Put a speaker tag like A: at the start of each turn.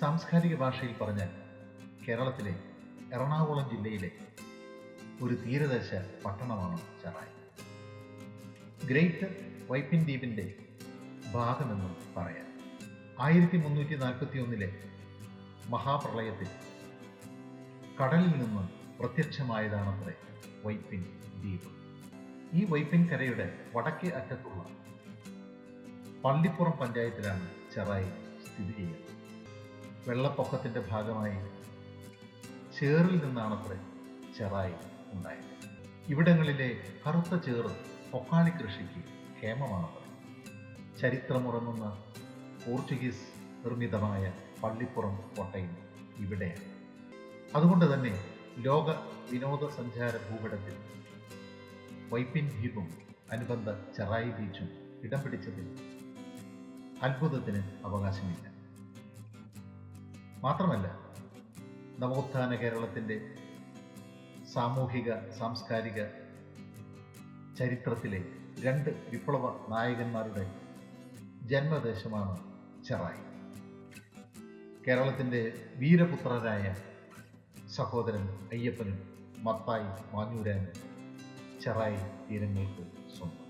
A: സാംസ്കാരിക ഭാഷയിൽ പറഞ്ഞാൽ കേരളത്തിലെ എറണാകുളം ജില്ലയിലെ ഒരു തീരദേശ പട്ടണമാണ് ചെറായി. ഗ്രേറ്റ് വൈപ്പിൻ ദ്വീപിൻ്റെ ഭാഗമെന്നും പറയാം. 1341 മഹാപ്രളയത്തിൽ കടലിൽ നിന്ന് പ്രത്യക്ഷമായതാണത്രേ വൈപ്പിൻ ദ്വീപ്. ഈ വൈപ്പിൻ കരയുടെ വടക്കേ അറ്റത്തുള്ള പള്ളിപ്പുറം പഞ്ചായത്തിലാണ് ചെറായി സ്ഥിതി ചെയ്യുന്നത്. വെള്ളപ്പൊക്കത്തിൻ്റെ ഭാഗമായി ചേറിൽ നിന്നാണത്രേ ചെറായി ഉണ്ടായത്. ഇവിടങ്ങളിലെ കറുത്ത ചേറ് പൊക്കാളി കൃഷിക്ക് ക്ഷേമമാണത്രേ. ചരിത്രമുറങ്ങുന്ന പോർച്ചുഗീസ് നിർമ്മിതമായ പള്ളിപ്പുറം കോട്ടയും ഇവിടെയാണ്. അതുകൊണ്ട് തന്നെ ലോക വിനോദസഞ്ചാര ഭൂപടത്തിൽ വൈപ്പിൻ ദ്വീപും അനുബന്ധ ചെറായി ബീച്ചും ഇടം പിടിച്ചതിൽ അത്ഭുതത്തിന് അവകാശമില്ല. മാത്രമല്ല, നവോത്ഥാന കേരളത്തിൻ്റെ സാമൂഹിക സാംസ്കാരിക ചരിത്രത്തിലെ 2 വിപ്ലവ നായകന്മാരുടെ ജന്മദേശമാണ് ചെറായി. കേരളത്തിൻ്റെ വീരപുത്രരായ സഹോദരൻ അയ്യപ്പനും മത്തായി മാഞ്ഞൂരാനും ചെറായി തീരങ്ങൾക്ക് സ്വന്തം.